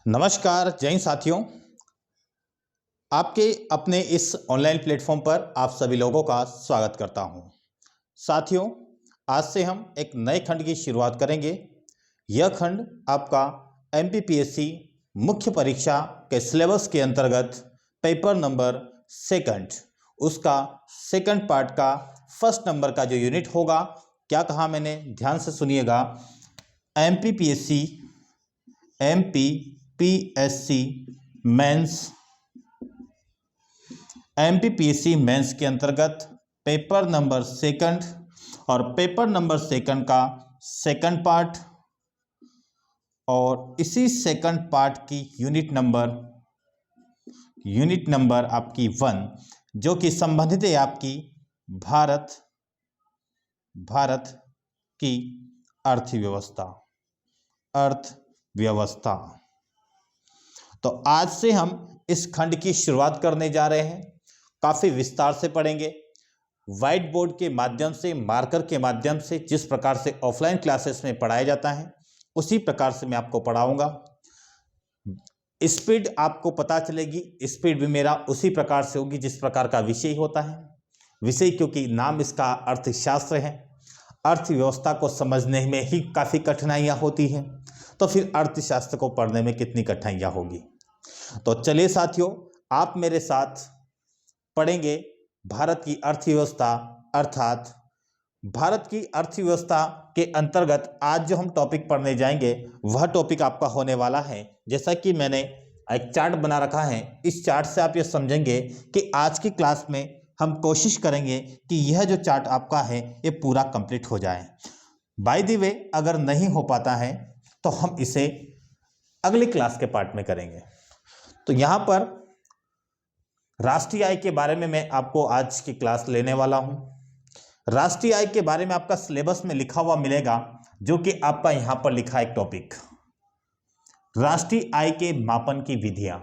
नमस्कार जय हिंद साथियों, आपके अपने इस ऑनलाइन प्लेटफॉर्म पर आप सभी लोगों का स्वागत करता हूं। साथियों, आज से हम एक नए खंड की शुरुआत करेंगे। यह खंड आपका एमपीपीएससी मुख्य परीक्षा के सिलेबस के अंतर्गत पेपर नंबर सेकंड, उसका सेकंड पार्ट का फर्स्ट नंबर का जो यूनिट होगा, क्या कहा मैंने, ध्यान से सुनिएगा। एमपीपीएससी मेंस के अंतर्गत पेपर नंबर सेकंड और पेपर नंबर सेकंड का सेकंड पार्ट और इसी सेकंड पार्ट की यूनिट नंबर आपकी 1, जो कि संबंधित है आपकी भारत की अर्थव्यवस्था। तो आज से हम इस खंड की शुरुआत करने जा रहे हैं। काफी विस्तार से पढ़ेंगे। व्हाइट बोर्ड के माध्यम से, मार्कर के माध्यम से, जिस प्रकार से ऑफलाइन क्लासेस में पढ़ाया जाता है उसी प्रकार से मैं आपको पढ़ाऊंगा। स्पीड आपको पता चलेगी, स्पीड भी मेरा उसी प्रकार से होगी जिस प्रकार का विषय होता है। विषय क्योंकि नाम इसका अर्थशास्त्र है, अर्थव्यवस्था को समझने में ही काफ़ी कठिनाइयाँ होती हैं, तो फिर अर्थशास्त्र को पढ़ने में कितनी कठिनाइयाँ होगी। तो चलिए साथियों, आप मेरे साथ पढ़ेंगे भारत की अर्थव्यवस्था, अर्थात भारत की अर्थव्यवस्था के अंतर्गत आज जो हम टॉपिक पढ़ने जाएंगे वह टॉपिक आपका होने वाला है, जैसा कि मैंने एक चार्ट बना रखा है। इस चार्ट से आप ये समझेंगे कि आज की क्लास में हम कोशिश करेंगे कि यह जो चार्ट आपका है ये पूरा कंप्लीट हो जाए। बाय द वे, अगर नहीं हो पाता है तो हम इसे अगली क्लास के पार्ट में करेंगे। तो यहाँ पर राष्ट्रीय आय के बारे में मैं आपको आज की क्लास लेने वाला हूँ। राष्ट्रीय आय के बारे में आपका सिलेबस में लिखा हुआ मिलेगा, जो कि आपका यहाँ पर लिखा है एक टॉपिक, राष्ट्रीय आय के मापन की विधियां।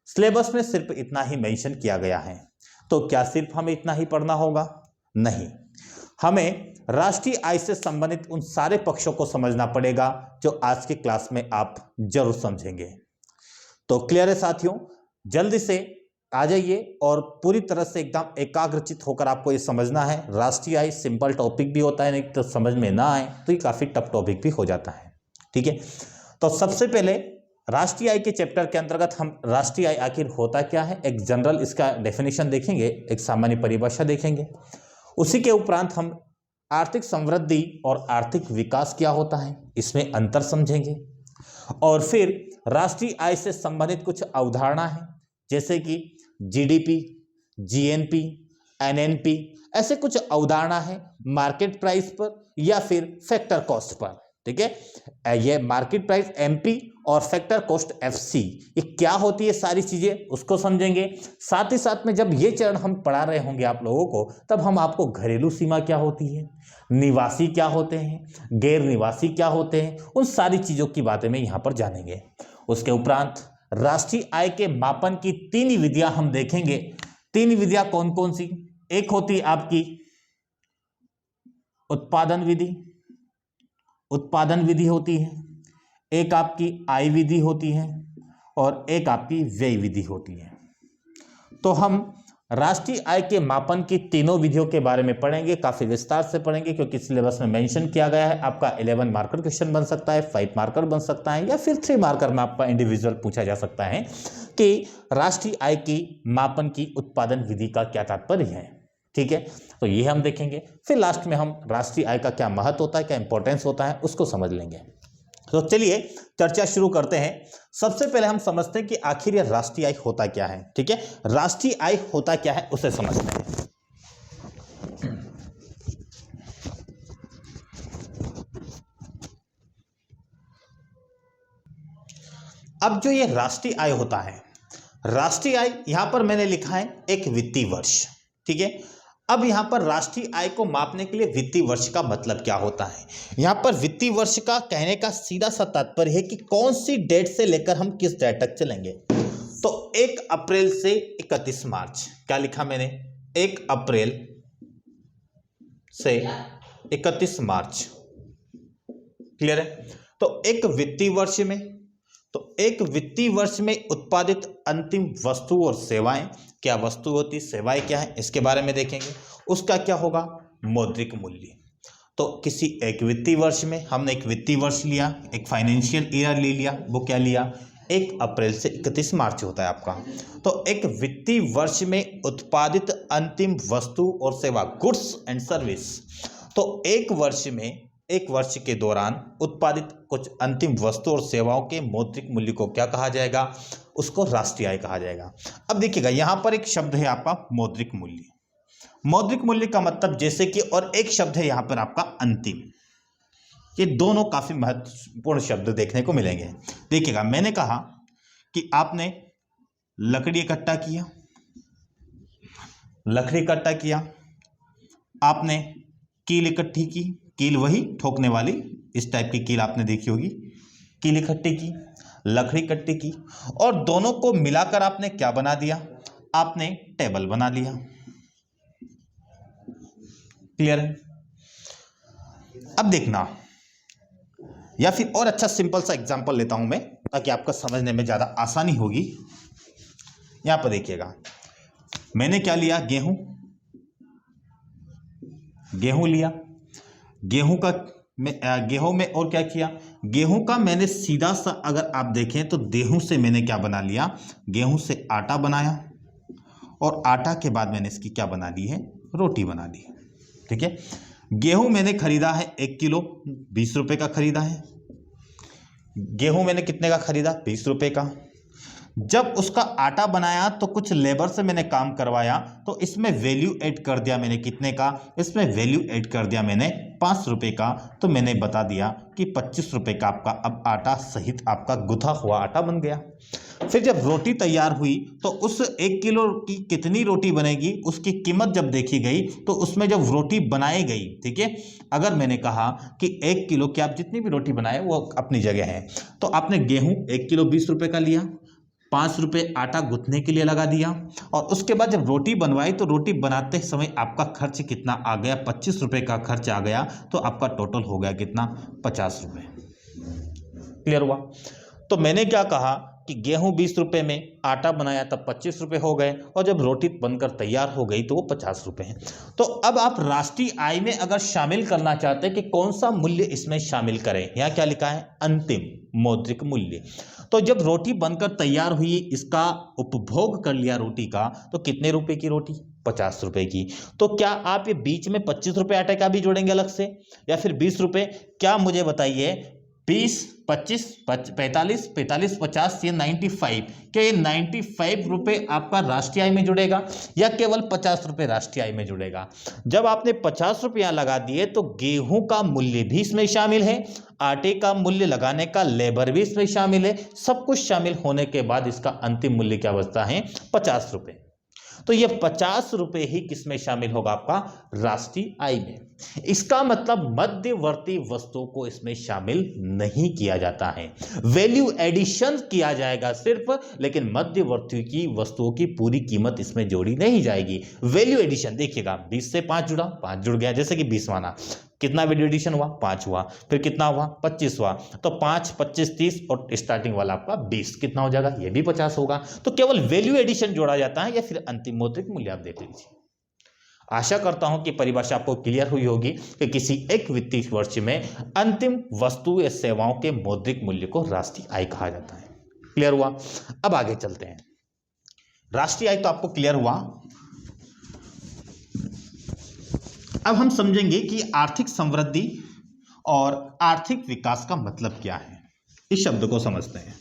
सिलेबस में सिर्फ इतना ही मेंशन किया गया है। तो क्या सिर्फ हमें इतना ही पढ़ना होगा? नहीं, हमें राष्ट्रीय आय से संबंधित उन सारे पक्षों को समझना पड़ेगा जो आज की क्लास में आप जरूर समझेंगे। तो क्लियर है साथियों? जल्दी से आ जाइए और पूरी तरह से एकदम एकाग्रचित होकर आपको ये समझना है। राष्ट्रीय आय सिंपल टॉपिक भी होता है, नहीं तो समझ में ना आए तो ये काफी टफ टॉपिक भी हो जाता है। ठीक है, तो सबसे पहले राष्ट्रीय आय के चैप्टर के अंतर्गत हम राष्ट्रीय आय आखिर होता क्या है, एक जनरल इसका डेफिनेशन देखेंगे, एक सामान्य परिभाषा देखेंगे। उसी के उपरांत हम आर्थिक समृद्धि और आर्थिक विकास क्या होता है इसमें अंतर समझेंगे, और फिर राष्ट्रीय आय से संबंधित कुछ अवधारणा है, जैसे कि जीडीपी, जीएनपी, एनएनपी, ऐसे कुछ अवधारणा है मार्केट प्राइस पर या फिर फैक्टर कॉस्ट पर। ठीक है, ये मार्केट प्राइस एमपी और फैक्टर कॉस्ट एफसी, ये क्या होती है, सारी चीजें उसको समझेंगे। साथ ही साथ में जब ये चरण हम पढ़ा रहे होंगे आप लोगों को, तब हम आपको घरेलू सीमा क्या होती है, निवासी क्या होते हैं, गैर निवासी क्या होते हैं, उन सारी चीजों की बातें में यहां पर जानेंगे। उसके उपरांत राष्ट्रीय आय के मापन की 3 विधियां हम देखेंगे। 3 विधियां कौन कौन सी? एक होती आपकी उत्पादन विधि होती है, एक आपकी आय विधि होती है और एक आपकी व्यय विधि होती है। तो हम राष्ट्रीय आय के मापन की तीनों विधियों के बारे में पढ़ेंगे, काफी विस्तार से पढ़ेंगे, क्योंकि सिलेबस में मेंशन किया गया है। आपका 11 मार्कर क्वेश्चन बन सकता है, 5 मार्कर बन सकता है, या फिर 3 मार्कर में आपका इंडिविजुअल पूछा जा सकता है कि राष्ट्रीय आय की मापन की उत्पादन विधि का क्या तात्पर्य है। ठीक है, तो ये हम देखेंगे। फिर लास्ट में हम राष्ट्रीय आय का क्या महत्व होता है, क्या इंपॉर्टेंस होता है, उसको समझ लेंगे। तो चलिए चर्चा शुरू करते हैं। सबसे पहले हम समझते हैं कि आखिर यह राष्ट्रीय आय होता क्या है। ठीक है, राष्ट्रीय आय होता क्या है उसे समझते हैं। अब जो ये राष्ट्रीय आय होता है, राष्ट्रीय आय यहां पर मैंने लिखा है एक वित्तीय वर्ष। ठीक है, अब यहां पर राष्ट्रीय आय को मापने के लिए वित्तीय वर्ष का मतलब क्या होता है। यहां पर वित्तीय वर्ष का कहने का सीधा सा तात्पर्य है कि कौन सी डेट से लेकर हम किस डेट तक चलेंगे। तो 1 अप्रैल से 31 मार्च, क्या लिखा मैंने, 1 अप्रैल से 31 मार्च। क्लियर है? तो एक वित्तीय वर्ष में, तो एक वित्तीय वर्ष में उत्पादित अंतिम वस्तु और सेवाएं, क्या वस्तु होती, सेवाएं क्या है, इसके बारे में देखेंगे। उसका क्या होगा, मौद्रिक मूल्य। तो किसी एक वित्तीय वर्ष में, हमने एक वित्तीय वर्ष लिया, एक फाइनेंशियल ईयर ले लिया, वो क्या लिया, 1 अप्रैल से 31 मार्च होता है आपका। तो एक वित्तीय वर्ष में उत्पादित अंतिम वस्तु और सेवा, गुड्स एंड सर्विस। तो एक वर्ष में, एक वर्ष के दौरान उत्पादित कुछ अंतिम वस्तु और सेवाओं के मौद्रिक मूल्य को क्या कहा जाएगा, उसको राष्ट्रीय आय कहा जाएगा। अब देखिएगा यहां पर एक शब्द है आपका मौद्रिक मूल्य। मौद्रिक मूल्य का मतलब जैसे कि, और एक शब्द है यहां पर आपका अंतिम। ये दोनों काफी महत्वपूर्ण शब्द देखने को मिलेंगे। देखिएगा मैंने कहा कि आपने लकड़ी इकट्ठा किया, लकड़ी इकट्ठा किया, आपने कील इकट्ठी की, कील वही ठोकने वाली, इस टाइप की कील आपने देखी होगी, कील इकट्ठी की, लकड़ी इकट्ठी की, और दोनों को मिलाकर आपने क्या बना दिया, आपने टेबल बना लिया। क्लियर है। अब देखना, या फिर और अच्छा सिंपल सा एग्जांपल लेता हूं मैं, ताकि आपको समझने में ज्यादा आसानी होगी। यहां पर देखिएगा, मैंने क्या लिया, गेहूं, गेहूं लिया, गेहूं में और क्या किया, गेहूं का मैंने सीधा सा अगर आप देखें तो गेहूं से मैंने क्या बना लिया, गेहूं से आटा बनाया, और आटा के बाद मैंने इसकी क्या बना ली है, रोटी बना ली है। ठीक है। गेहूं मैंने खरीदा है 1 किलो, 20 रुपए का खरीदा है। गेहूं मैंने कितने का खरीदा, 20 रुपए का। जब उसका आटा बनाया तो कुछ लेबर से मैंने काम करवाया, तो इसमें वैल्यू ऐड कर दिया मैंने, कितने का, इसमें वैल्यू ऐड कर दिया मैंने 5 रुपए का। तो मैंने बता दिया कि 25 रुपए का आपका अब आटा सहित आपका गुथा हुआ आटा बन गया। फिर जब रोटी तैयार हुई तो उस 1 किलो की कितनी रोटी बनेगी, उसकी कीमत जब देखी गई तो उसमें जब रोटी बनाई गई, ठीक है, अगर मैंने कहा कि 1 किलो की आप जितनी भी रोटी बनाए वो अपनी जगह है, तो आपने गेहूं 1 किलो 20 रुपए का लिया, 5 रुपए आटा गूंथने के लिए लगा दिया, और उसके बाद जब रोटी बनवाई तो रोटी बनाते समय आपका खर्च कितना आ गया, 25 रुपए का खर्च आ गया। तो आपका टोटल हो गया कितना, 50 रुपए। क्लियर हुआ। तो मैंने क्या कहा कि गेहूं 20 रुपए में, आटा बनाया तब 25 रुपए हो गए, और जब रोटी बनकर तैयार हो गई तो वो 50 रुपए हैं। तो अब आप राष्ट्रीय आय में अगर शामिल करना चाहते हैं कि कौन सा मूल्य इसमें शामिल करें, यहाँ क्या लिखा है, अंतिम मौद्रिक मूल्य। तो जब रोटी बनकर तैयार हुई, इसका उपभोग कर लिया रोटी का, तो कितने रुपए की रोटी, 50 रुपए की। तो क्या आप ये बीच में 25 रुपए आटे का भी जोड़ेंगे अलग से, या फिर 20 रुपए, क्या मुझे बताइए, 20, 25, 45, 45, 50, ये 95, क्या ये 95 रुपए आपका राष्ट्रीय आय में जुड़ेगा, या केवल 50 रुपए राष्ट्रीय आय में जुड़ेगा। जब आपने 50 रुपया लगा दिए तो गेहूं का मूल्य भी इसमें शामिल है, आटे का मूल्य लगाने का लेबर भी इसमें शामिल है, सब कुछ शामिल होने के बाद इसका अंतिम मूल्य क्या बचता है, 50 रुपए। तो ये 50 रुपए ही किसमें शामिल होगा, आपका राष्ट्रीय आय में। इसका मतलब मध्यवर्ती वस्तुओं को इसमें शामिल नहीं किया जाता है, वैल्यू एडिशन किया जाएगा सिर्फ, लेकिन मध्यवर्ती की वस्तुओं की पूरी कीमत इसमें जोड़ी नहीं जाएगी। वैल्यू एडिशन देखिएगा, 20 से 5 जुड़ा, 5 जुड़ गया, जैसे कि 20 माना, कितना वैल्यू एडिशन हुआ, 5 हुआ, फिर कितना हुआ, 25 हुआ, तो 5, 25, 30, और स्टार्टिंग वाला आपका 20, कितना हो जाएगा, ये भी 50 होगा। तो केवल वैल्यू एडिशन जोड़ा जाता है, या फिर अंतिम मौद्रिक मूल्य, आप देख लीजिए। आशा करता हूं कि परिभाषा आपको क्लियर हुई होगी कि किसी एक वित्तीय वर्ष में अंतिम वस्तु या सेवाओं के मौद्रिक मूल्य को राष्ट्रीय आय कहा जाता है। क्लियर हुआ। अब आगे चलते हैं। राष्ट्रीय आय तो आपको क्लियर हुआ। अब हम समझेंगे कि आर्थिक समृद्धि और आर्थिक विकास का मतलब क्या है। इस शब्द को समझते हैं।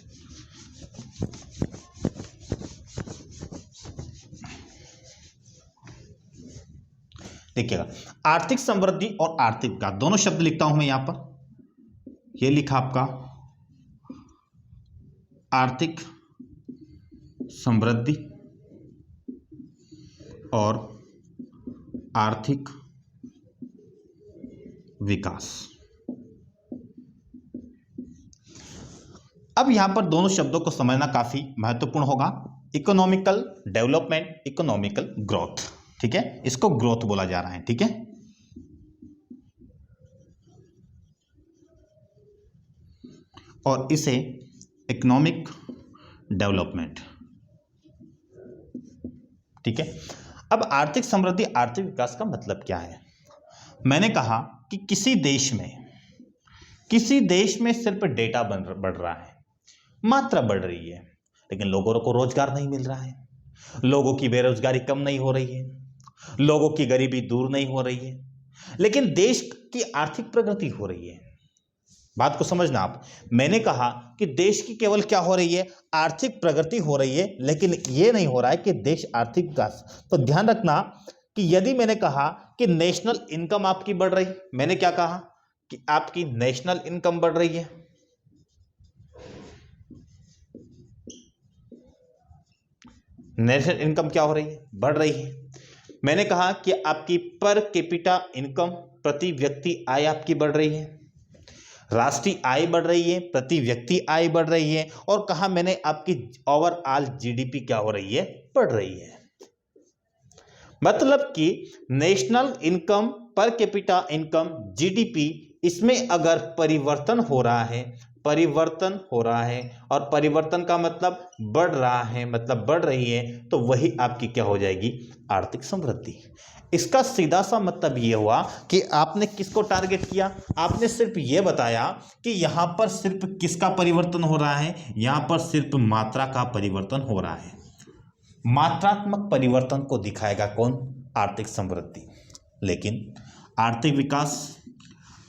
देखिएगा, आर्थिक समृद्धि और आर्थिक विकास दोनों शब्द लिखता हूं मैं यहां पर। यह लिखा आपका आर्थिक समृद्धि और आर्थिक विकास। अब यहां पर दोनों शब्दों को समझना काफी महत्वपूर्ण होगा। इकोनॉमिकल डेवलपमेंट, इकोनॉमिकल ग्रोथ, ठीक है, इसको ग्रोथ बोला जा रहा है, ठीक है। और इसे इकोनॉमिक डेवलपमेंट। ठीक है, अब आर्थिक समृद्धि, आर्थिक विकास का मतलब क्या है? मैंने कहा कि किसी देश में सिर्फ डेटा बढ़ रहा है, मात्रा बढ़ रही है, लेकिन लोगों को रोजगार नहीं मिल रहा है, लोगों की बेरोजगारी कम नहीं हो रही है, लोगों की गरीबी दूर नहीं हो रही है, लेकिन देश की आर्थिक प्रगति हो रही है। बात को समझना आप, मैंने कहा कि देश की केवल क्या हो रही है, आर्थिक प्रगति हो रही है, लेकिन यह नहीं हो रहा है कि देश आर्थिक विकास। तो ध्यान रखना कि यदि मैंने कहा कि नेशनल इनकम आपकी बढ़ रही, मैंने क्या कहा कि आपकी नेशनल इनकम बढ़ रही है, नेशनल इनकम क्या हो रही है, बढ़ रही है। मैंने कहा कि आपकी पर कैपिटा इनकम, प्रति व्यक्ति आय आपकी बढ़ रही है, राष्ट्रीय आय बढ़ रही है, प्रति व्यक्ति आय बढ़ रही है, और कहा मैंने आपकी ओवरऑल जीडीपी क्या हो रही है, बढ़ रही है। मतलब कि national income, per capita income, GDP, इसमें अगर परिवर्तन हो रहा है, और परिवर्तन का मतलब बढ़ रहा है, मतलब बढ़ रही है, तो वही आपकी क्या हो जाएगी, आर्थिक समृद्धि। इसका सीधा सा मतलब ये हुआ कि आपने किसको टारगेट किया, आपने सिर्फ ये बताया कि यहां पर सिर्फ किसका परिवर्तन हो रहा है, यहां पर सिर्फ मात्रा का परिवर्तन हो रहा है। मात्रात्मक परिवर्तन को दिखाएगा कौन, आर्थिक समृद्धि। लेकिन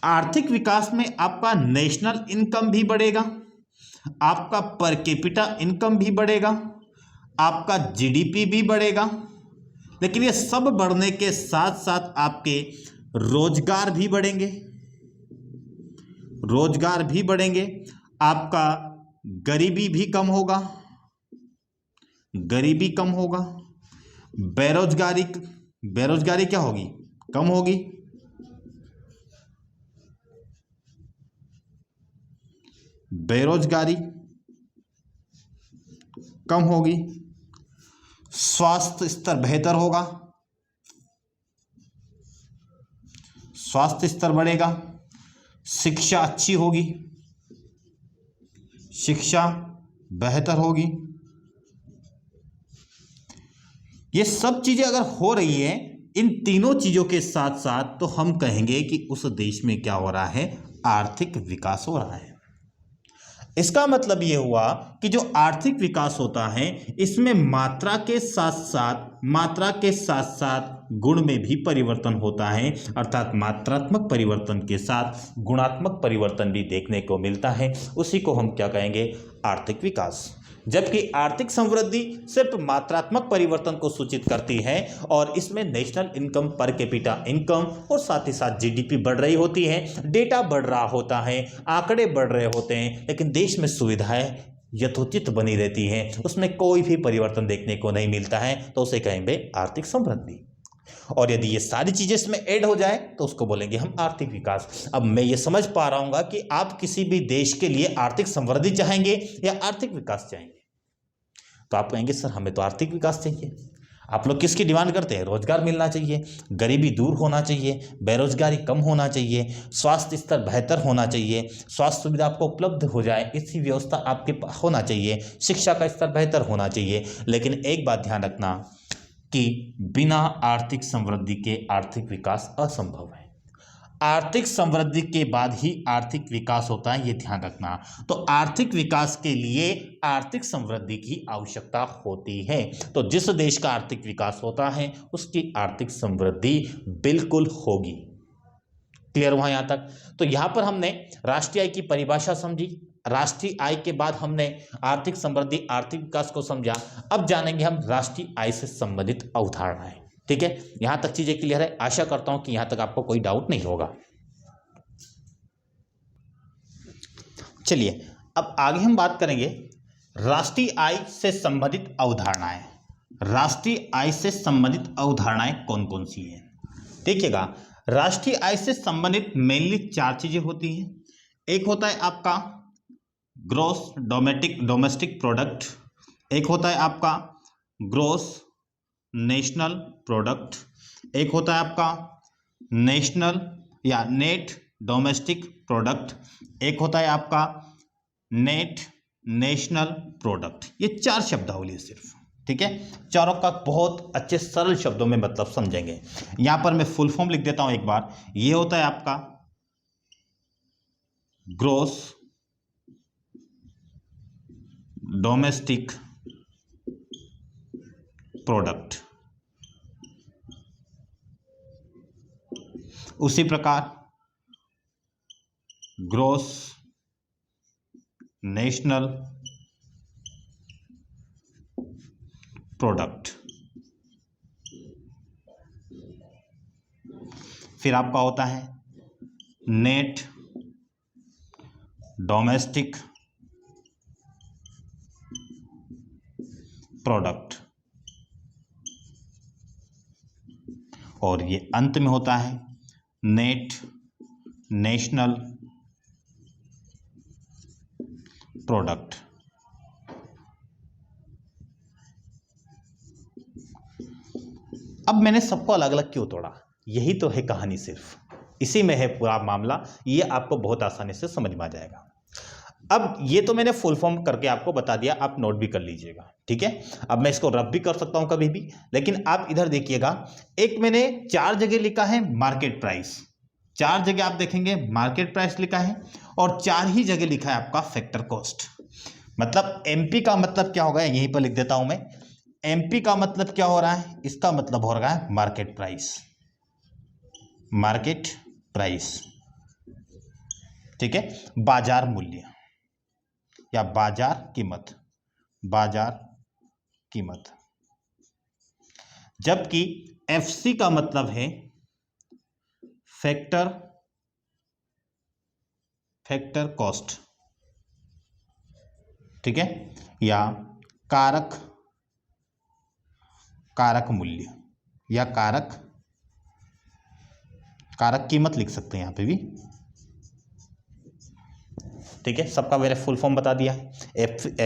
आर्थिक विकास में आपका नेशनल इनकम भी बढ़ेगा, आपका पर कैपिटा इनकम भी बढ़ेगा, आपका जीडीपी भी बढ़ेगा, लेकिन ये सब बढ़ने के साथ साथ आपके रोजगार भी बढ़ेंगे, आपका गरीबी कम होगा, बेरोजगारी क्या होगी, कम होगी, स्वास्थ्य स्तर बेहतर होगा, स्वास्थ्य स्तर बढ़ेगा, शिक्षा अच्छी होगी, शिक्षा बेहतर होगी। ये सब चीजें अगर हो रही है, इन तीनों चीजों के साथ साथ, तो हम कहेंगे कि उस देश में क्या हो रहा है, आर्थिक विकास हो रहा है। इसका मतलब यह हुआ कि जो आर्थिक विकास होता है, इसमें मात्रा के साथ साथ गुण में भी परिवर्तन होता है, अर्थात मात्रात्मक परिवर्तन के साथ गुणात्मक परिवर्तन भी देखने को मिलता है। उसी को हम क्या कहेंगे, आर्थिक विकास। जबकि आर्थिक समृद्धि सिर्फ मात्रात्मक परिवर्तन को सूचित करती है, और इसमें national income, per capita income और साथ ही साथ जीडीपी बढ़ रही होती है, डेटा बढ़ रहा होता है, आंकड़े बढ़ रहे होते हैं, लेकिन देश में सुविधाएं यथोचित बनी रहती हैं, उसमें कोई भी परिवर्तन देखने को नहीं मिलता है, तो उसे कहेंगे आर्थिक समृद्धि। और यदि ये सारी चीजें इसमें ऐड हो जाए तो उसको बोलेंगे हम आर्थिक विकास। अब मैं ये समझ पा रहा हूं कि आप किसी भी देश के लिए आर्थिक समृद्धि चाहेंगे या आर्थिक विकास चाहेंगे। तो आप कहेंगे सर हमें तो आर्थिक विकास चाहिए। आप लोग किसकी डिमांड करते हैं, रोजगार मिलना चाहिए, गरीबी दूर होना चाहिए, बेरोजगारी कम होना चाहिए, स्वास्थ्य स्तर बेहतर होना चाहिए, स्वास्थ्य सुविधा आपको उपलब्ध हो जाए, इसकी व्यवस्था आपके पास होना चाहिए, शिक्षा का स्तर बेहतर होना चाहिए। लेकिन एक बात ध्यान रखना कि बिना आर्थिक समृद्धि के आर्थिक विकास असंभव है। आर्थिक समृद्धि के बाद ही आर्थिक विकास होता है, ये ध्यान रखना। तो आर्थिक विकास के लिए आर्थिक समृद्धि की आवश्यकता होती है। तो जिस देश का आर्थिक विकास होता है उसकी आर्थिक समृद्धि बिल्कुल होगी। क्लियर हुआ यहां तक? तो यहां पर हमने राष्ट्रीय आय की परिभाषा समझी, राष्ट्रीय आय के बाद हमने आर्थिक समृद्धि, आर्थिक विकास को समझा। अब जानेंगे हम राष्ट्रीय आय से संबंधित अवधारणाएं। ठीक है, यहां तक चीजें क्लियर है? आशा करता हूं कि यहां तक आपको कोई डाउट नहीं होगा। चलिए अब आगे हम बात करेंगे राष्ट्रीय आय से संबंधित अवधारणाएं। राष्ट्रीय आय से संबंधित अवधारणाएं कौन कौन सी हैं? देखिएगा, राष्ट्रीय आय से संबंधित मेनली 4 चीजें होती हैं। एक होता है आपका ग्रॉस डोमेस्टिक प्रोडक्ट, एक होता है आपका ग्रॉस नेशनल प्रोडक्ट, एक होता है आपका नेशनल या नेट डोमेस्टिक प्रोडक्ट, एक होता है आपका नेट नेशनल प्रोडक्ट। ये 4 शब्दावली है सिर्फ, ठीक है। चारों का बहुत अच्छे सरल शब्दों में मतलब समझेंगे। यहां पर मैं फुल फॉर्म लिख देता हूं एक बार। ये होता है आपका ग्रोस डोमेस्टिक प्रोडक्ट। उसी प्रकार ग्रोस नेशनल प्रोडक्ट। फिर आपका होता है नेट डोमेस्टिक प्रोडक्ट, और ये अंत में होता है नेट नेशनल प्रोडक्ट। अब मैंने सबको अलग अलग क्यों तोड़ा? यही तो है कहानी, सिर्फ इसी में है पूरा मामला। ये आपको बहुत आसानी से समझ में आ जाएगा। अब ये तो मैंने फुल फॉर्म करके आपको बता दिया, आप नोट भी कर लीजिएगा, ठीक है। अब मैं इसको रब भी कर सकता हूं कभी भी, लेकिन आप इधर देखिएगा, एक मैंने 4 जगह लिखा है मार्केट प्राइस, 4 जगह आप देखेंगे मार्केट प्राइस लिखा है, और 4 ही जगह लिखा है आपका फैक्टर कॉस्ट। मतलब एमपी का मतलब क्या होगा, यहीं पर लिख देता हूं मैं। एमपी का मतलब क्या हो रहा है? इसका मतलब हो रहा है मार्केट प्राइस, मार्केट प्राइस, ठीक है, बाजार मूल्य या बाजार कीमत, बाजार कीमत। जबकि एफसी का मतलब है फैक्टर कॉस्ट, ठीक है, या कारक मूल्य या कारक कीमत लिख सकते हैं यहां पे भी, ठीक है। सबका मैंने फुल फॉर्म बता दिया है,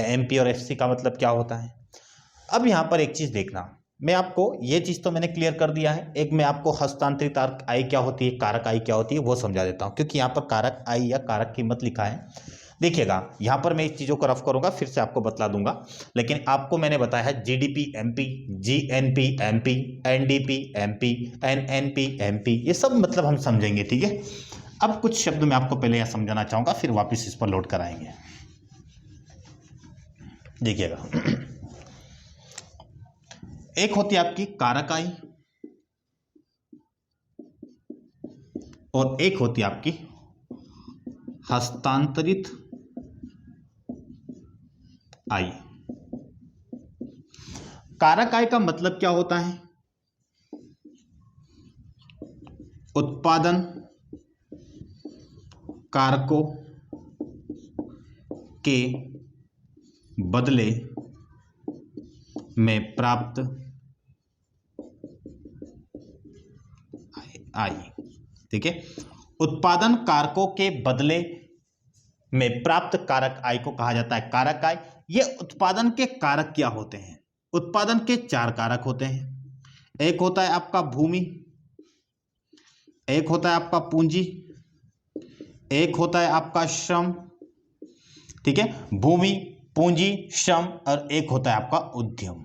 एमपी और एफसी का मतलब क्या होता है। अब यहां पर एक चीज देखना, मैं आपको ये चीज तो मैंने क्लियर कर दिया है, एक मैं आपको हस्तांतरित आय क्या होती है, कारक आय क्या होती है, वो समझा देता हूं, क्योंकि यहां पर कारक आय या कारक कीमत लिखा है। देखिएगा यहां पर मैं इस चीजों को रफ करूंगा, फिर से आपको बतला दूंगा, लेकिन आपको मैंने बताया है GDP MP, GNP MP, NDP MP, NNP MP, ये सब मतलब हम समझेंगे, ठीक है। अब कुछ शब्द मैं आपको पहले यह समझाना चाहूंगा, फिर वापस इस पर लोड कराएंगे। देखिएगा, एक होती है आपकी कारक आय और एक होती है आपकी हस्तांतरित आय। कारक आय का मतलब क्या होता है? उत्पादन कारकों के बदले में प्राप्त आय, ठीक है। उत्पादन कारकों के बदले में प्राप्त कारक आय को कहा जाता है कारक आय। ये उत्पादन के कारक क्या होते हैं? उत्पादन के 4 कारक होते हैं। एक होता है आपका भूमि, एक होता है आपका पूंजी, एक होता है आपका श्रम, ठीक है, भूमि, पूंजी, श्रम, और एक होता है आपका उद्यम।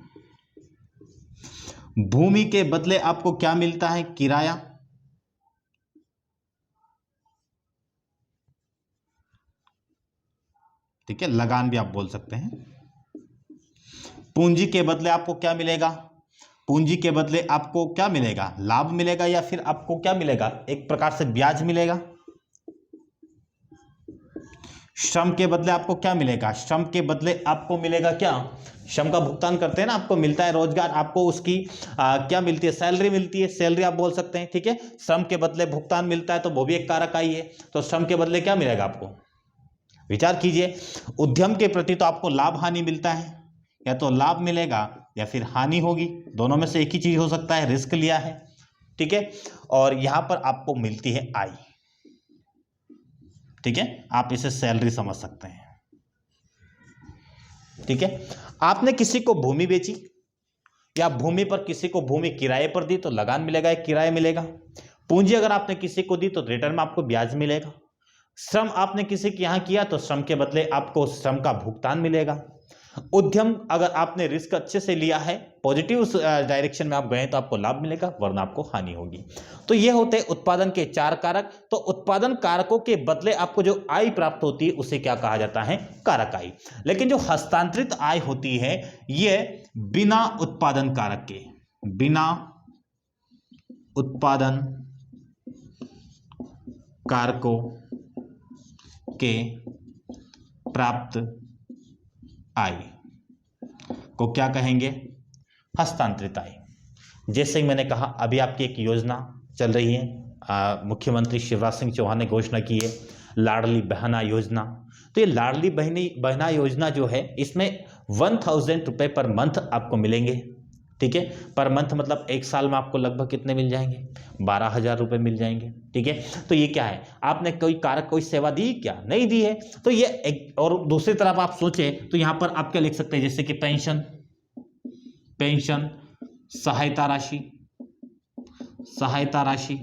भूमि के बदले आपको क्या मिलता है? किराया, ठीक है, लगान भी आप बोल सकते हैं। पूंजी के बदले आपको क्या मिलेगा? पूंजी के बदले आपको क्या मिलेगा? लाभ मिलेगा, या फिर आपको क्या मिलेगा? एक प्रकार से ब्याज मिलेगा। श्रम के बदले आपको क्या मिलेगा? श्रम के बदले आपको मिलेगा क्या? श्रम का भुगतान करते हैं ना, आपको मिलता है रोजगार, आपको उसकी क्या मिलती है? सैलरी मिलती है, सैलरी आप बोल सकते हैं, ठीक है। श्रम के बदले भुगतान मिलता है, तो वो भी एक कारक आय है। तो श्रम के बदले क्या मिलेगा आपको? विचार कीजिए। उद्यम के प्रति तो आपको लाभ हानि मिलता है, या तो लाभ मिलेगा या फिर हानि होगी, दोनों में से एक ही चीज हो सकता है, रिस्क लिया है, ठीक है। और यहां पर आपको मिलती है आय, ठीक है, आप इसे सैलरी समझ सकते हैं, ठीक है। आपने किसी को भूमि बेची या भूमि पर किसी को भूमि किराए पर दी तो लगान मिलेगा, एक किराया मिलेगा। पूंजी अगर आपने किसी को दी तो रिटर्न में आपको ब्याज मिलेगा। श्रम आपने किसी के यहाँ किया तो श्रम के बदले आपको श्रम का भुगतान मिलेगा। उद्यम, अगर आपने रिस्क अच्छे से लिया है, पॉजिटिव डायरेक्शन में आप गए तो आपको लाभ मिलेगा, वरना आपको हानि होगी। तो ये होते हैं उत्पादन के 4 कारक। तो उत्पादन कारकों के बदले आपको जो आय प्राप्त होती है उसे क्या कहा जाता है? कारक आय। लेकिन जो हस्तांतरित आय होती है ये बिना उत्पादन कारक के, बिना उत्पादन कारकों के प्राप्त आय को क्या कहेंगे? हस्तांतरित आय। जैसे मैंने कहा, अभी आपकी एक योजना चल रही है, मुख्यमंत्री शिवराज सिंह चौहान ने घोषणा की है, लाडली बहना योजना। तो ये लाडली बहना योजना जो है, इसमें 1000 रुपये पर मंथ आपको मिलेंगे। ठीक है, पर मंथ मतलब एक साल में आपको लगभग कितने मिल जाएंगे? 12,000 रुपये मिल जाएंगे। ठीक है, तो ये क्या है? आपने कोई कारक, कोई सेवा दी क्या? नहीं दी है। तो ये एक, और दूसरी तरफ आप सोचें तो यहां पर आप क्या लिख सकते हैं? जैसे कि पेंशन, पेंशन, सहायता राशि, सहायता राशि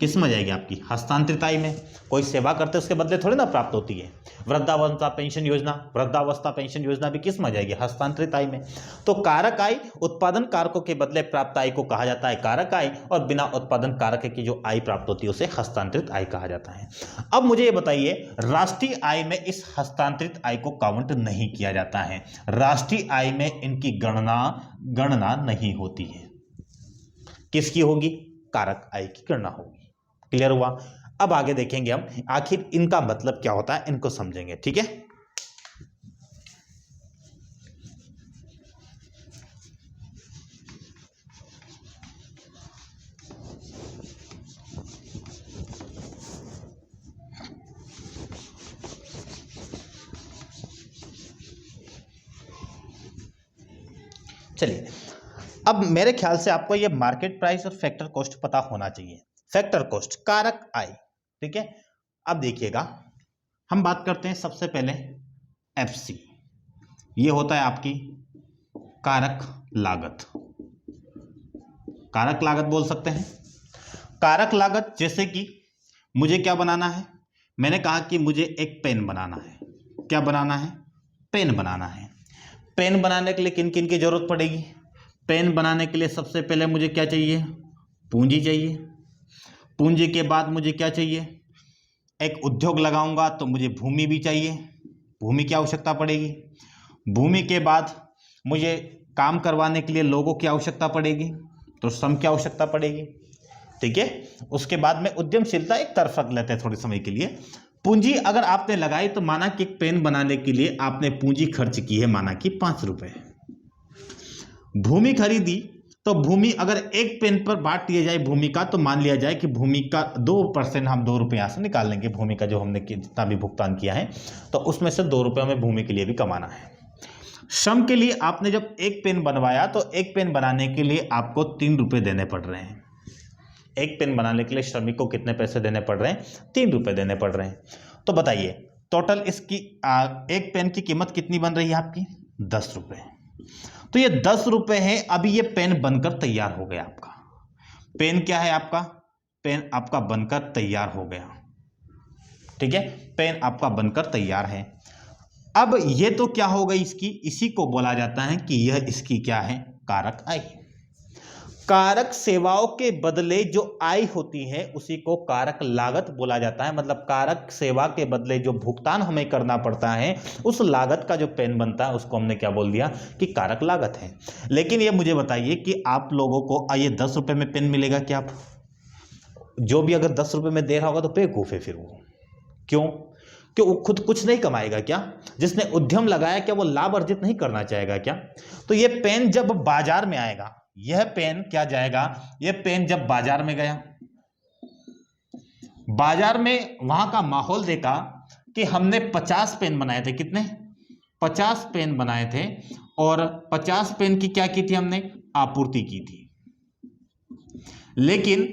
किस में जाएगी आपकी? हस्तांतरित आय में। कोई सेवा करते उसके बदले थोड़ी ना प्राप्त होती है। वृद्धावस्था पेंशन योजना, वृद्धावस्था पेंशन योजना भी किस में जाएगी? हस्तांतरित आय में। तो कारक आय, उत्पादन कारकों के बदले प्राप्त आय को कहा जाता है कारक आय, और बिना उत्पादन कारक की जो आय प्राप्त होती है उसे हस्तांतरित आय कहा जाता है। अब मुझे ये बताइए, राष्ट्रीय आय में इस हस्तांतरित आय को काउंट नहीं किया जाता है। राष्ट्रीय आय में इनकी गणना नहीं होती है। किसकी होगी? कारक आय की गणना होगी। क्लियर हुआ? अब आगे देखेंगे हम आखिर इनका मतलब क्या होता है, इनको समझेंगे। ठीक है, चलिए। अब मेरे ख्याल से आपको ये मार्केट प्राइस और फैक्टर कॉस्ट पता होना चाहिए। फैक्टर कॉस्ट, कारक आय। ठीक है, अब देखिएगा, हम बात करते हैं सबसे पहले एफसी। ये होता है आपकी कारक लागत। कारक लागत बोल सकते हैं। कारक लागत, जैसे कि मुझे क्या बनाना है? मैंने कहा कि मुझे एक पेन बनाना है। क्या बनाना है? पेन बनाना है। पेन बनाने के लिए किन किन की जरूरत पड़ेगी? पेन बनाने के लिए सबसे पहले मुझे क्या चाहिए? पूंजी चाहिए। पूंजी के बाद मुझे क्या चाहिए? एक उद्योग लगाऊंगा तो मुझे भूमि भी चाहिए, भूमि की आवश्यकता पड़ेगी। भूमि के बाद मुझे काम करवाने के लिए लोगों की आवश्यकता पड़ेगी, तो श्रम की आवश्यकता पड़ेगी। ठीक है, उसके बाद में उद्यमशीलता एक तरफ रख लेते हैं थोड़े समय के लिए। पूंजी अगर आपने लगाई तो माना कि एक पेन बनाने के लिए आपने पूंजी खर्च की है, माना कि 5 रुपए। भूमि खरीदी, तो भूमि अगर एक पेन पर बांट दिया जाए भूमि का, तो मान लिया जाए कि भूमि का 2% हम 2 रुपये यहाँ से निकाल लेंगे। भूमि का जो हमने जितना भी भुगतान किया है, तो उसमें से 2 रुपये हमें भूमि के लिए भी कमाना है। श्रम के लिए आपने जब एक पेन बनवाया तो एक पेन बनाने के लिए आपको 3 रुपये देने पड़ रहे हैं। एक पेन बनाने के लिए श्रमिक को कितने पैसे देने पड़ रहे हैं? 3 रुपये देने पड़ रहे हैं। तो बताइए टोटल इसकी एक पेन की कीमत कितनी बन रही है आपकी? 10 रुपये। तो ये 10 रुपये है। अभी ये पेन बनकर तैयार हो गया आपका। पेन क्या है आपका? पेन आपका बनकर तैयार हो गया। ठीक है, पेन आपका बनकर तैयार है। अब ये तो क्या हो गई इसकी? इसी को बोला जाता है कि यह इसकी क्या है? कारक आय। कारक सेवाओं के बदले जो आय होती है उसी को कारक लागत बोला जाता है। मतलब कारक सेवा के बदले जो भुगतान हमें करना पड़ता है उस लागत का जो पेन बनता है उसको हमने क्या बोल दिया? कि कारक लागत है। लेकिन ये मुझे बताइए कि आप लोगों को ये 10 रुपये में पेन मिलेगा क्या? आप जो भी अगर 10 रुपये में दे रहा होगा तो बेवकूफ है फिर वो। क्यों? वो खुद कुछ नहीं कमाएगा क्या? जिसने उद्यम लगाया क्या वो लाभ अर्जित नहीं करना चाहेगा क्या? तो ये पेन जब बाजार में आएगा, यह पेन क्या जाएगा? यह पेन जब बाजार में गया, बाजार में वहां का माहौल देखा कि हमने 50 पेन बनाए थे। कितने? 50 पेन बनाए थे, और 50 पेन की क्या की थी हमने? आपूर्ति की थी। लेकिन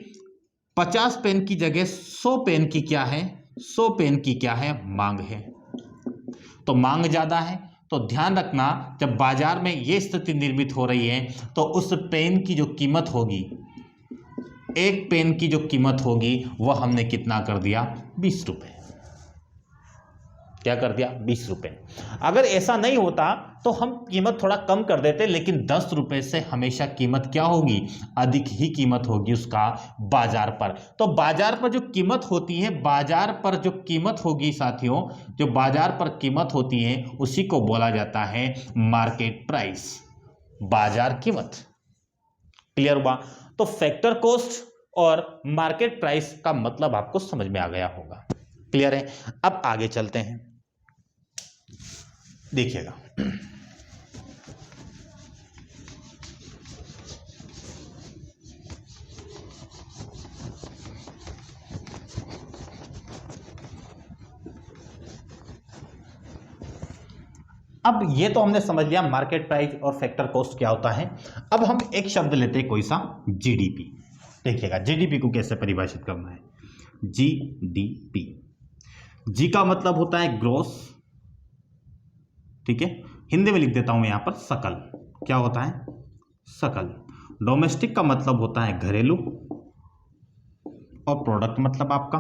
50 पेन की जगह 100 पेन की क्या है? 100 पेन की क्या है? मांग है। तो मांग ज्यादा है, तो ध्यान रखना जब बाजार में यह स्थिति निर्मित हो रही है तो उस पेन की जो कीमत होगी एक पेन की जो कीमत होगी वह हमने कितना कर दिया, 20 रुपये। क्या कर दिया, 20 रुपये। अगर ऐसा नहीं होता तो हम कीमत थोड़ा कम कर देते, लेकिन 10 रुपये से हमेशा कीमत क्या होगी, अधिक ही कीमत होगी उसका बाजार पर। तो बाजार पर जो कीमत होती है, बाजार पर जो कीमत होगी साथियों, जो बाजार पर कीमत होती है उसी को बोला जाता है मार्केट प्राइस, बाजार कीमत। क्लियर हुआ? तो फैक्टर कॉस्ट और मार्केट प्राइस का मतलब आपको समझ में आ गया होगा। क्लियर है? अब आगे चलते हैं, देखिएगा। अब ये तो हमने समझ लिया मार्केट प्राइस और फैक्टर कॉस्ट क्या होता है। अब हम एक शब्द लेते हैं कोई सा, जीडीपी। देखिएगा जीडीपी को कैसे परिभाषित करना है। जीडीपी, जी का मतलब होता है ग्रोस, ठीक है, हिंदी में लिख देता हूं मैं यहां पर सकल। क्या होता है, सकल। डोमेस्टिक का मतलब होता है घरेलू, और प्रोडक्ट मतलब आपका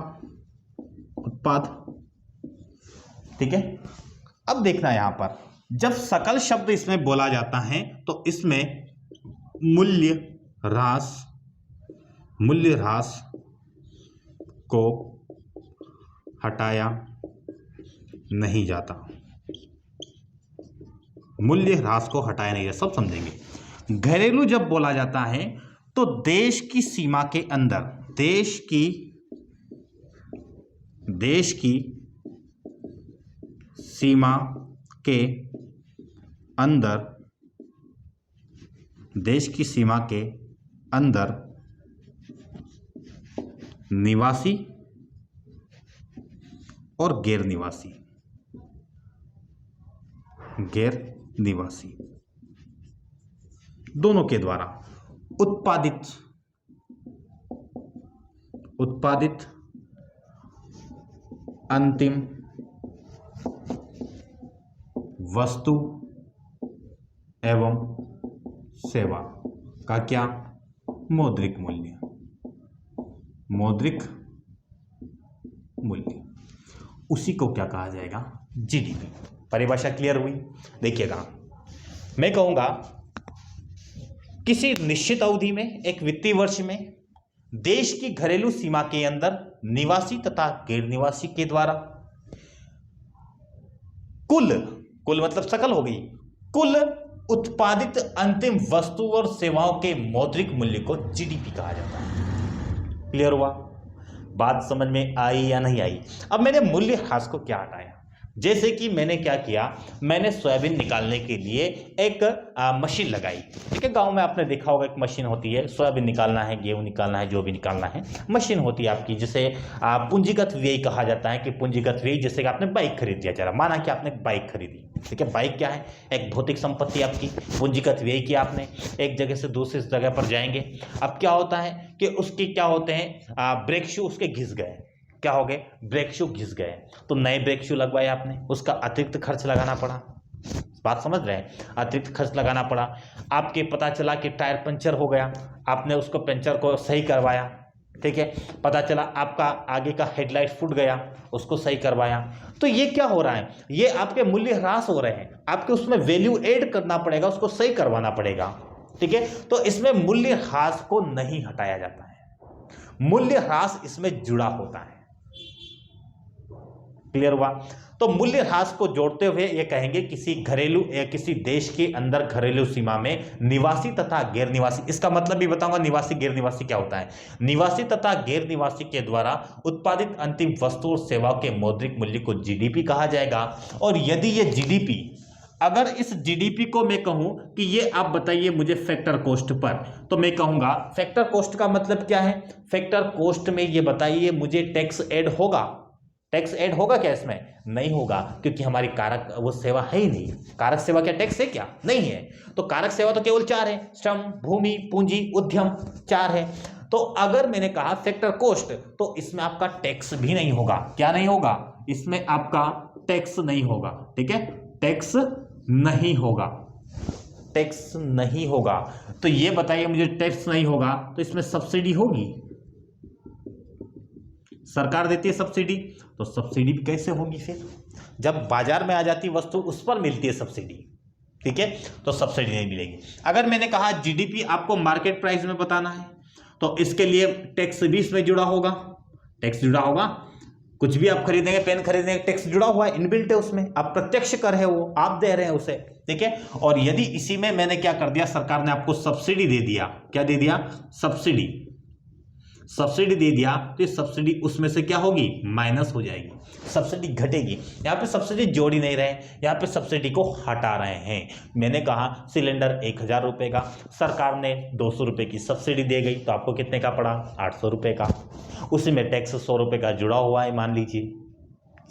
उत्पाद, ठीक है। अब देखना यहां पर जब सकल शब्द इसमें बोला जाता है तो इसमें मूल्य ह्रास को हटाया नहीं जाता, मूल्य ह्रास को हटाया नहीं जाता, सब समझेंगे। घरेलू जब बोला जाता है तो देश की सीमा के अंदर, देश की सीमा के अंदर, देश की सीमा के अंदर निवासी और गैर निवासी दोनों के द्वारा उत्पादित अंतिम वस्तु एवं सेवा का क्या, मौद्रिक मूल्य, उसी को क्या कहा जाएगा, जीडीपी। परिभाषा क्लियर हुई? देखिएगा, मैं कहूंगा किसी निश्चित अवधि में, एक वित्तीय वर्ष में, देश की घरेलू सीमा के अंदर निवासी तथा गैर निवासी के द्वारा कुल मतलब सकल हो गई, कुल उत्पादित अंतिम वस्तु और सेवाओं के मौद्रिक मूल्य को जीडीपी कहा जाता है। क्लियर हुआ? बात समझ में आई या नहीं आई? अब मैंने मूल्य ह्रास को क्या हटाया, जैसे कि मैंने क्या किया, मैंने सोयाबीन निकालने के लिए एक मशीन लगाई, ठीक है। गांव में आपने देखा होगा एक मशीन होती है, सोयाबीन निकालना है, गेहूं निकालना है, जो भी निकालना है, मशीन होती है आपकी, जिसे पूंजीगत व्यय कहा जाता है। कि पूंजीगत व्यय, जैसे कि आपने बाइक खरीद लिया, चला माना कि आपने बाइक खरीदी, ठीक है। बाइक क्या है, एक भौतिक संपत्ति आपकी, पूंजीगत व्यय किया आपने, एक जगह से दूसरी जगह पर जाएंगे। अब क्या होता है कि उसके क्या होते हैं, ब्रेक शू उसके घिस गए, क्या हो गए, ब्रेक शू घिस गए, तो नए ब्रेक शू लगवाए आपने, उसका अतिरिक्त खर्च लगाना पड़ा। बात समझ रहे हैं? अतिरिक्त खर्च लगाना पड़ा। आपके पता चला कि टायर पंचर हो गया, आपने उसको पंचर को सही करवाया, ठीक है। पता चला आपका आगे का हेडलाइट फूट गया, उसको सही करवाया। तो ये क्या हो रहा है, ये आपके मूल्य ह्रास हो रहे हैं, आपके उसमें वैल्यू ऐड करना पड़ेगा, उसको सही करवाना पड़ेगा, ठीक है। तो इसमें मूल्य ह्रास को नहीं हटाया जाता है, मूल्य ह्रास इसमें जुड़ा होता है। क्लियर हुआ? तो मूल्य ह्रास को जोड़ते हुए ये कहेंगे किसी घरेलू या किसी देश के अंदर घरेलू सीमा में निवासी तथा गैर निवासी, इसका मतलब भी बताऊंगा निवासी गैर निवासी क्या होता है। निवासी तथा गैर निवासी के द्वारा उत्पादित अंतिम वस्तु और सेवाओं के मौद्रिक मूल्य को जीडीपी कहा जाएगा। और यदि ये जीडीपी, अगर इस जीडीपी को मैं कहूं कि ये आप बताइए मुझे फैक्टर कॉस्ट पर, तो मैं कहूंगा फैक्टर कॉस्ट का मतलब क्या है, फैक्टर कॉस्ट में ये बताइए मुझे टैक्स ऐड होगा, टैक्स ऐड होगा क्या इसमें? नहीं होगा, क्योंकि हमारी कारक वो सेवा है ही नहीं। कारक सेवा क्या टैक्स है क्या? नहीं है। तो कारक सेवा तो केवल 4 है, श्रम, भूमि, पूंजी, उद्यम, 4 है। तो अगर मैंने कहा फैक्टर कॉस्ट, तो इसमें आपका टैक्स भी नहीं होगा। क्या नहीं होगा? इसमें आपका टैक्स नहीं होगा, ठीक है, टैक्स नहीं होगा, टैक्स नहीं होगा। तो ये बताइए मुझे टैक्स नहीं होगा तो इसमें सब्सिडी होगी? सरकार देती है सब्सिडी, तो सब्सिडी भी कैसे होगी फिर? जब बाजार में आ जाती वस्तु उस पर मिलती है सब्सिडी, ठीक है, तो सब्सिडी नहीं मिलेगी। अगर मैंने कहा जीडीपी आपको मार्केट प्राइस में बताना है, तो इसके लिए टैक्स भी इसमें जुड़ा होगा, टैक्स जुड़ा होगा। कुछ भी आप खरीदेंगे, पेन खरीदेंगे, टैक्स जुड़ा हुआ है, इनबिल्ट है उसमें, आप प्रत्यक्ष कर है, वो आप दे रहे हैं उसे, ठीक है। और यदि इसी में मैंने क्या कर दिया, सरकार ने आपको सब्सिडी दे दिया, क्या दे दिया, सब्सिडी, सब्सिडी दे दिया, तो ये सब्सिडी उसमें से क्या होगी, माइनस हो जाएगी, सब्सिडी घटेगी। यहाँ पे सब्सिडी जोड़ ही नहीं रहे, यहाँ पे सब्सिडी को हटा रहे हैं। मैंने कहा सिलेंडर 1000 रुपये का, सरकार ने 200 रुपये की सब्सिडी दे गई, तो आपको कितने का पड़ा, 800 रुपये का। उसी में टैक्स 100 रुपये का जुड़ा हुआ है, मान लीजिए।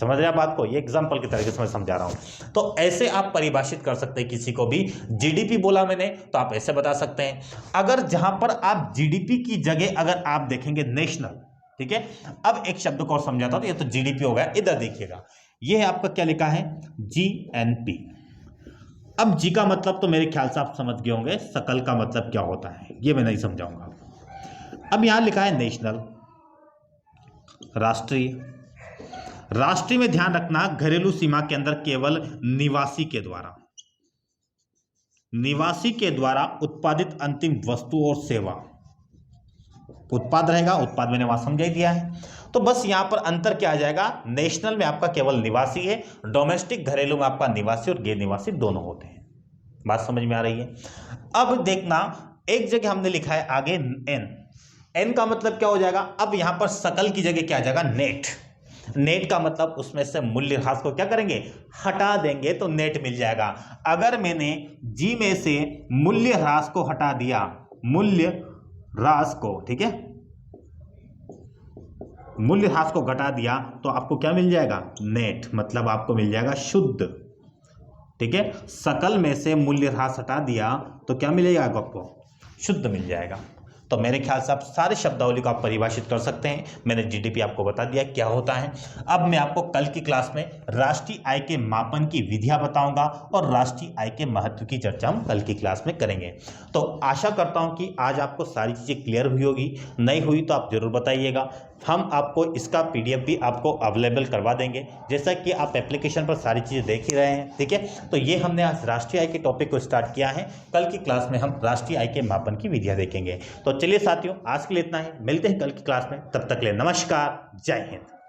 समझ रहे हैं बात को? ये एग्जाम्पल की तरीके से मैं समझा रहा हूं। तो ऐसे आप परिभाषित कर सकते हैं किसी को भी। जीडीपी बोला मैंने, तो आप ऐसे बता सकते हैं। अगर जहां पर आप जीडीपी की जगह अगर आप देखेंगे नेशनल, ठीक है, अब एक शब्द को और समझाता हूं, ये तो जीडीपी हो गया, इधर देखिएगा, ये है आपका क्या लिखा है, जीएनपी। अब जी का मतलब तो मेरे ख्याल से आप समझ गए होंगे, सकल का मतलब क्या होता है, ये मैं नहीं समझाऊंगा। अब यहां लिखा है नेशनल, राष्ट्रीय। राष्ट्रीय में ध्यान रखना, घरेलू सीमा के अंदर केवल निवासी के द्वारा उत्पादित अंतिम वस्तु और सेवा, उत्पाद रहेगा, उत्पाद मैंने वहां समझा ही दिया है। तो बस यहां पर अंतर क्या आ जाएगा, नेशनल में आपका केवल निवासी है, डोमेस्टिक घरेलू में आपका निवासी और गैर निवासी दोनों होते हैं। बात समझ में आ रही है? अब देखना, एक जगह हमने लिखा है आगे एन का मतलब क्या हो जाएगा, अब यहां पर सकल की जगह क्या आ जाएगा, नेट। नेट का मतलब उसमें से मूल्य ह्रास को क्या करेंगे, हटा देंगे, तो नेट मिल जाएगा। अगर मैंने जी में से मूल्य ह्रास को हटा दिया, मूल्य ह्रास को, ठीक है, मूल्य ह्रास को घटा दिया, तो आपको क्या मिल जाएगा, नेट, मतलब आपको मिल जाएगा शुद्ध, ठीक है। सकल में से मूल्य ह्रास हटा दिया तो क्या मिलेगा आपको, शुद्ध मिल जाएगा। तो मेरे ख्याल से आप सारे शब्दावली को आप परिभाषित कर सकते हैं। मैंने जीडीपी आपको बता दिया क्या होता है। अब मैं आपको कल की क्लास में राष्ट्रीय आय के मापन की विधियां बताऊंगा और राष्ट्रीय आय के महत्व की चर्चा हम कल की क्लास में करेंगे। तो आशा करता हूं कि आज आपको सारी चीज़ें क्लियर हुई होगी, नहीं हुई तो आप जरूर बताइएगा। हम आपको इसका पीडीएफ भी आपको अवेलेबल करवा देंगे, जैसा कि आप एप्लीकेशन पर सारी चीज़ें देख ही रहे हैं, ठीक है। तो ये हमने आज राष्ट्रीय आय के टॉपिक को स्टार्ट किया है। कल की क्लास में हम राष्ट्रीय आय के मापन की विधियां देखेंगे। तो चलिए साथियों, आज के लिए इतना ही, मिलते हैं कल की क्लास में, तब तक के लिए नमस्कार, जय हिंद।